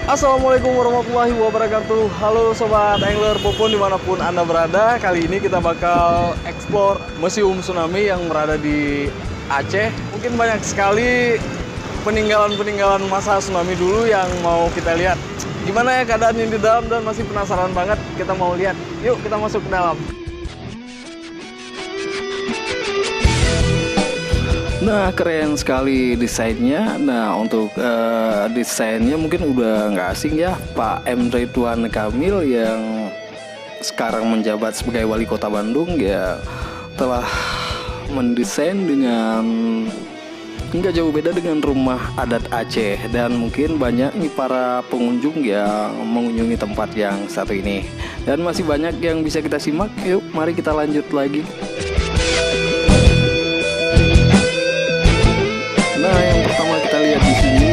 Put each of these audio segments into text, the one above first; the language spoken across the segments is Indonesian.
Assalamualaikum warahmatullahi wabarakatuh. Halo Sobat Angler Popon dimanapun Anda berada. Kali ini kita bakal explore Museum Tsunami yang berada di Aceh. Mungkin banyak sekali peninggalan-peninggalan masa tsunami dulu yang mau kita lihat. Gimana ya keadaannya di dalam, dan masih penasaran banget, kita mau lihat. Yuk kita masuk ke dalam. Nah, keren sekali desainnya. Nah, untuk desainnya mungkin udah nggak asing ya, Pak M. Ridwan Kamil yang sekarang menjabat sebagai wali kota Bandung ya, telah mendesain dengan nggak jauh beda dengan rumah adat Aceh. Dan mungkin banyak nih para pengunjung yang mengunjungi tempat yang satu ini, dan masih banyak yang bisa kita simak. Yuk, mari kita lanjut lagi. Nah, yang pertama kita lihat di sini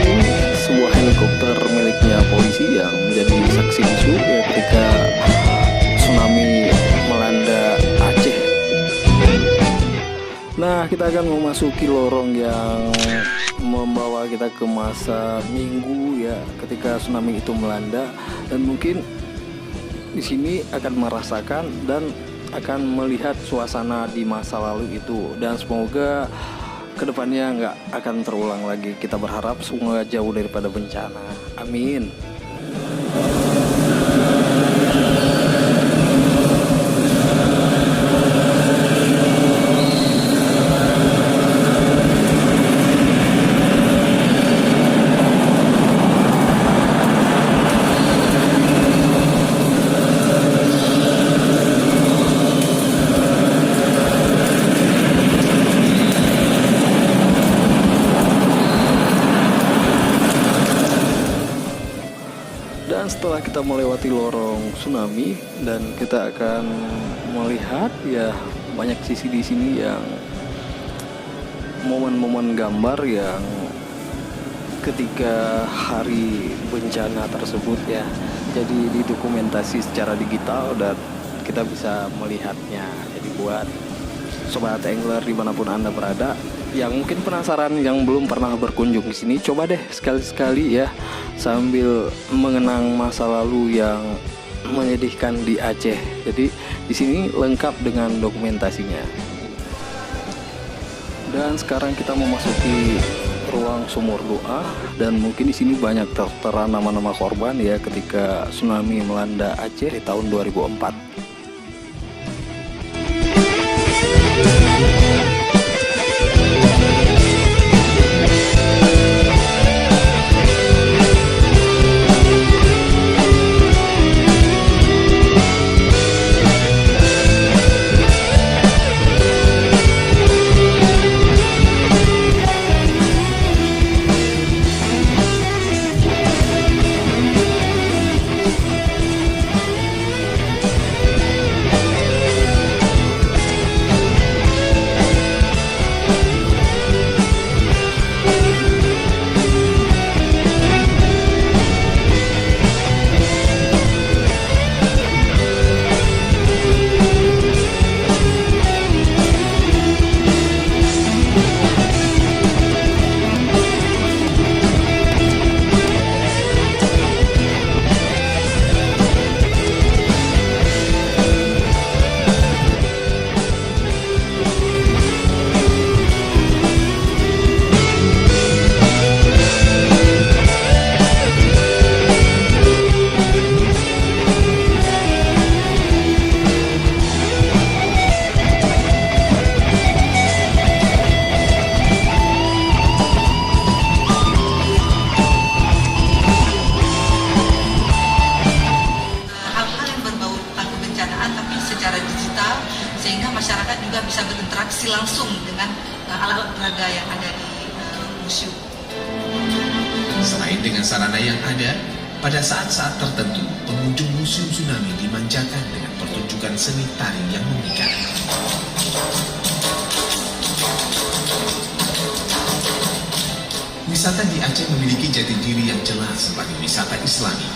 sebuah helikopter miliknya polisi yang menjadi saksi bisu ya ketika tsunami melanda Aceh. Nah, kita akan memasuki lorong yang membawa kita ke masa minggu ya ketika tsunami itu melanda, dan mungkin di sini akan merasakan dan akan melihat suasana di masa lalu itu, dan semoga kedepannya nggak akan terulang lagi. Kita berharap semoga jauh daripada bencana. Amin. Dan setelah kita melewati lorong tsunami, dan kita akan melihat ya banyak sisi di sini yang momen-momen gambar yang ketika hari bencana tersebut ya. Jadi didokumentasi secara digital dan kita bisa melihatnya. Jadi buat Sobat Angler dimanapun Anda berada yang mungkin penasaran, yang belum pernah berkunjung di sini, coba deh sekali-sekali ya, sambil mengenang masa lalu yang menyedihkan di Aceh. Jadi di sini lengkap dengan dokumentasinya. Dan sekarang kita memasuki ruang sumur doa, dan mungkin di sini banyak tertera nama-nama korban ya ketika tsunami melanda Aceh di tahun 2004. Sehingga masyarakat juga bisa berinteraksi langsung dengan alat-alat peraga yang ada di museum. Selain dengan sarana yang ada, pada saat-saat tertentu pengunjung Museum Tsunami dimanjakan dengan pertunjukan seni tari yang memikat. Wisata di Aceh memiliki jati diri yang jelas sebagai wisata Islami,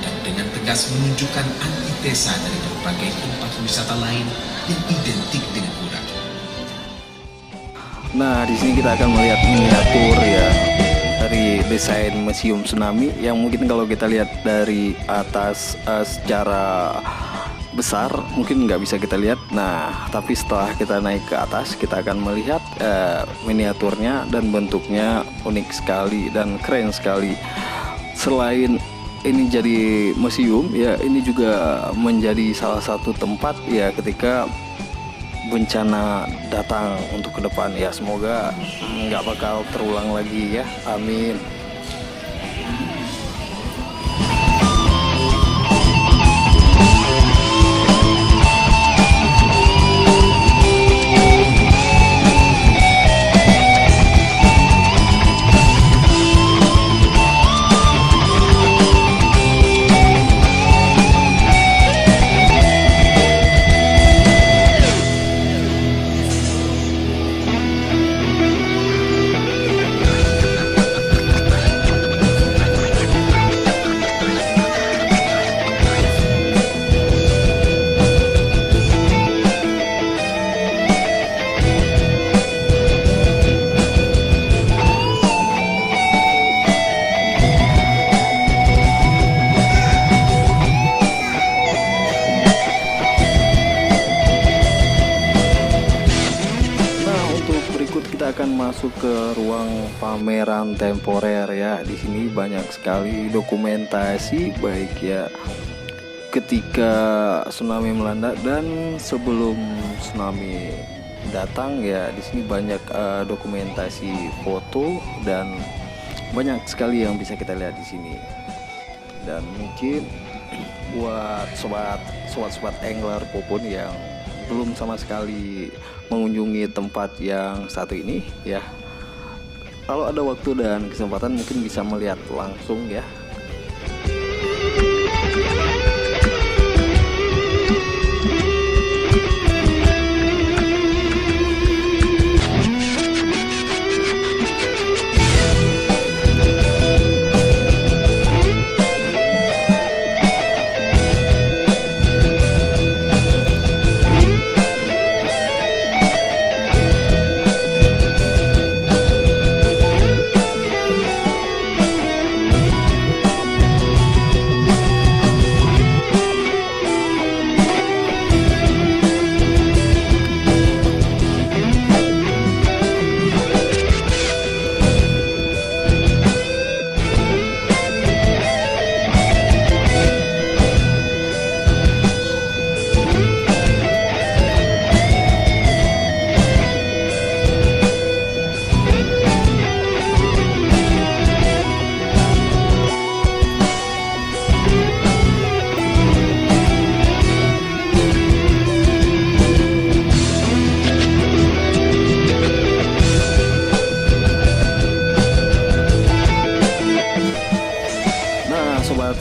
dan dengan tegas menunjukkan antitesa dari berbagai tempat wisata lain yang identik dengan urang. Nah, di sini kita akan melihat miniatur ya dari dari desain museum tsunami yang mungkin kalau kita lihat dari atas secara besar mungkin nggak bisa kita lihat. Nah, tapi setelah kita naik ke atas kita akan melihat miniaturnya dan bentuknya unik sekali dan keren sekali. Selain ini jadi museum ya, ini juga menjadi salah satu tempat ya ketika bencana datang untuk ke depan ya, semoga nggak bakal terulang lagi ya, amin. Kita akan masuk ke ruang pameran temporer ya. Di sini banyak sekali dokumentasi baik ya ketika tsunami melanda dan sebelum tsunami datang ya. Di sini banyak dokumentasi foto dan banyak sekali yang bisa kita lihat di sini. Dan mungkin buat sobat angler popon yang belum sama sekali mengunjungi tempat yang satu ini ya, kalau ada waktu dan kesempatan mungkin bisa melihat langsung ya.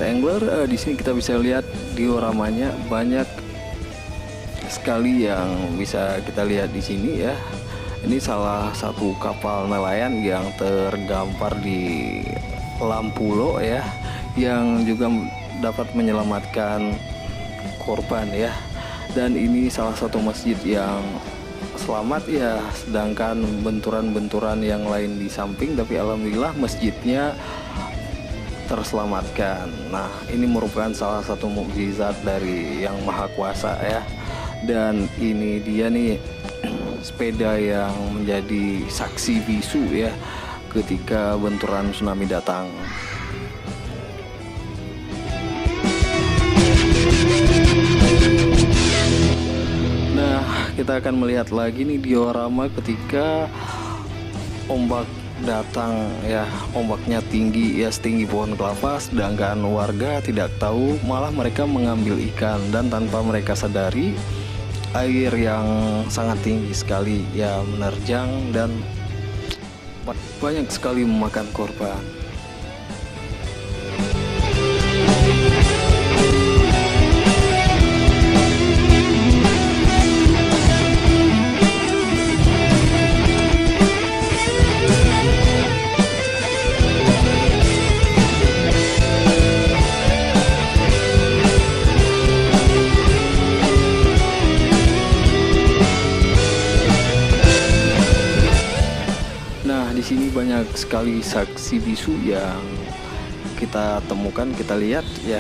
Angler, di sini kita bisa lihat dioramanya banyak sekali yang bisa kita lihat di sini ya. Ini salah satu kapal nelayan yang tergambar di Lampulo ya, yang juga dapat menyelamatkan korban ya. Dan ini salah satu masjid yang selamat ya, sedangkan benturan-benturan yang lain di samping, tapi alhamdulillah masjidnya terselamatkan. Nah, ini merupakan salah satu mukjizat dari Yang Maha Kuasa ya. Dan ini dia nih sepeda yang menjadi saksi bisu ya ketika benturan tsunami datang. Nah, kita akan melihat lagi nih diorama ketika ombak datang ya, ombaknya tinggi ya, setinggi pohon kelapa, sedangkan warga tidak tahu, malah mereka mengambil ikan dan tanpa mereka sadari air yang sangat tinggi sekali ya menerjang dan banyak sekali memakan korban. Di di sini banyak sekali saksi bisu yang kita temukan, kita lihat ya.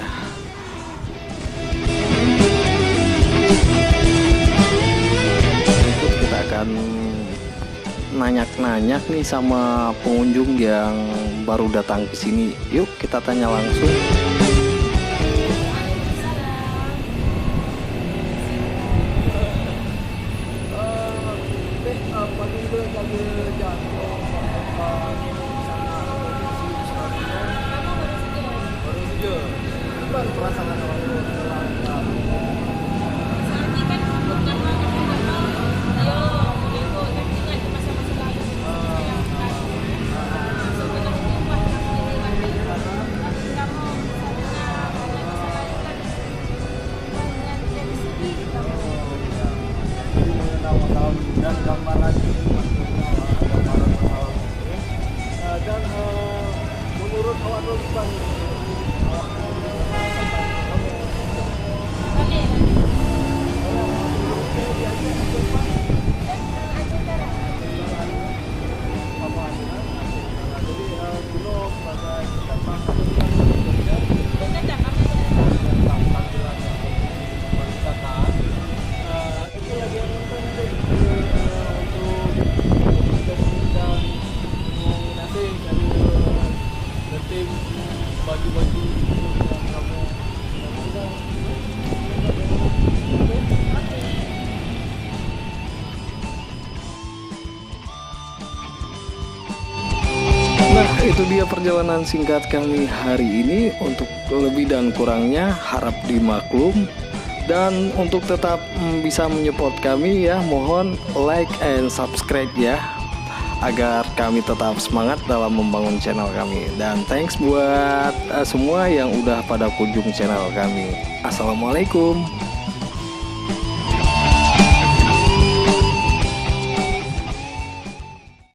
Berikut kita akan nanyak-nanyak nih sama pengunjung yang baru datang ke sini. Yuk kita tanya langsung. Nah, itu dia perjalanan singkat kami hari ini. Untuk lebih dan kurangnya harap dimaklum. Dan untuk tetap bisa menyupport kami ya, mohon like and subscribe ya, agar kami tetap semangat dalam membangun channel kami. Dan thanks buat semua yang udah pada kunjung channel kami. Assalamualaikum.